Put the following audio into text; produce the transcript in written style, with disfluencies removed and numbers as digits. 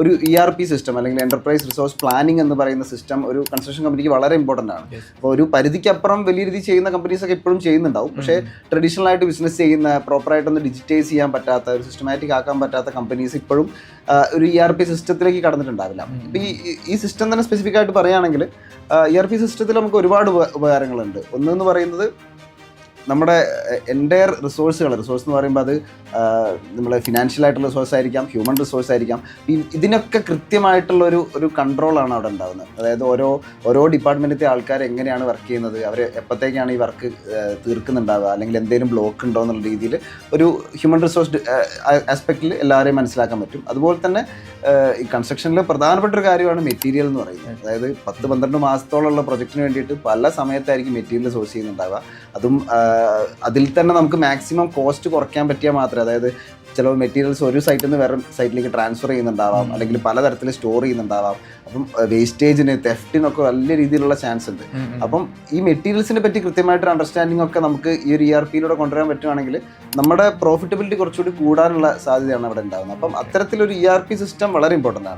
ഒരു ERP system അല്ലെങ്കിൽ enterprise resource planning എന്ന് പറയുന്ന സിസ്റ്റം ഒരു കൺസ്ട്രക്ഷൻ കമ്പനിക്ക് വളരെ ഇമ്പോർട്ടൻ്റ് ആണ്. അപ്പോൾ ഒരു പരിധിക്കപ്പുറം വലിയ രീതിയിൽ ചെയ്യുന്ന കമ്പനീസൊക്കെ ഇപ്പോഴും ചെയ്യുന്നുണ്ടാവും. പക്ഷേ ട്രഡീഷണൽ ആയിട്ട് ബിസിനസ് ചെയ്യുന്ന പ്രോപ്പറായിട്ടൊന്ന് ഡിജിറ്റൈസ് ചെയ്യാൻ പറ്റാത്ത ഒരു സിസ്റ്റമാറ്റിക് ആക്കാൻ പറ്റാത്ത കമ്പനീസ് ഇപ്പോഴും ഒരു ERP സിസ്റ്റത്തിലേക്ക് കടന്നിട്ടുണ്ടാവില്ല. ഇപ്പോൾ ഈ സിസ്റ്റം തന്നെ സ്പെസിഫിക് ആയിട്ട് പറയുകയാണെങ്കിൽ ERP സിസ്റ്റത്തിൽ നമുക്ക് ഒരുപാട് ഉപകാരങ്ങളുണ്ട്. ഒന്നെന്ന് പറയുന്നത് നമ്മുടെ എൻ്റയർ റിസോഴ്സ് എന്ന് പറയുമ്പോൾ അത് നമ്മൾ ഫിനാൻഷ്യൽ ആയിട്ടുള്ള റിസോഴ്സ് ആയിരിക്കാം, ഹ്യൂമൻ റിസോഴ്സ് ആയിരിക്കാം. ഇതിനൊക്കെ കൃത്യമായിട്ടുള്ള ഒരു കൺട്രോളാണ് അവിടെ ഉണ്ടാകുന്നത്. അതായത് ഓരോ ഡിപ്പാർട്ട്മെൻറ്റിലത്തെ ആൾക്കാർ എങ്ങനെയാണ് വർക്ക് ചെയ്യുന്നത്, അവർ എപ്പോഴത്തേക്കാണ് ഈ വർക്ക് തീർക്കുന്നുണ്ടാവുക, അല്ലെങ്കിൽ എന്തെങ്കിലും ബ്ലോക്ക് ഉണ്ടോ എന്നുള്ള രീതിയിൽ ഒരു ഹ്യൂമൻ റിസോഴ്സ് ആസ്പെക്റ്റിൽ എല്ലാവരെയും മനസ്സിലാക്കാൻ പറ്റും. അതുപോലെ തന്നെ ഈ കൺസ്ട്രക്ഷനിൽ പ്രധാനപ്പെട്ട ഒരു കാര്യമാണ് മെറ്റീരിയൽ എന്ന് പറയുന്നത്. അതായത് 10-12 മാസത്തോളമുള്ള പ്രൊജക്റ്റിന് വേണ്ടിയിട്ട് പല സമയത്തായിരിക്കും മെറ്റീരിയൽ സോഴ്സ് ചെയ്യുന്നുണ്ടാവുക. അതും അതിൽ തന്നെ നമുക്ക് മാക്സിമം കോസ്റ്റ് കുറയ്ക്കാൻ പറ്റിയാൽ മാത്രമേ, അതായത് ചില മെറ്റീരിയൽസ് ഒരു സൈറ്റിൽ നിന്ന് വേറെ സൈറ്റിലേക്ക് ട്രാൻസ്ഫർ ചെയ്യുന്നുണ്ടാവാം, അല്ലെങ്കിൽ പലതരത്തിൽ സ്റ്റോർ ചെയ്യുന്നുണ്ടാവാം. അപ്പം വേസ്റ്റേജിന്, തെഫ്റ്റിനൊക്കെ വലിയ രീതിയിലുള്ള ചാൻസ് ഉണ്ട്. അപ്പം ഈ മെറ്റീരിയൽസിനെ പറ്റി കൃത്യമായിട്ടൊരു അണ്ടർസ്റ്റാൻഡിംഗ് ഒക്കെ നമുക്ക് ഈ ഒരു ERPയിലൂടെ കൊണ്ടുവരാൻ പറ്റുവാണെങ്കിൽ നമ്മുടെ പ്രോഫിറ്റബിലിറ്റി കുറച്ചുകൂടി കൂടാനുള്ള സാധ്യതയാണ് അവിടെ ഉണ്ടാകുന്നത്. അപ്പം അത്തരത്തിലൊരു ERP സിസ്റ്റം വളരെ ഇമ്പോർട്ടൻ്റ് ആണ്.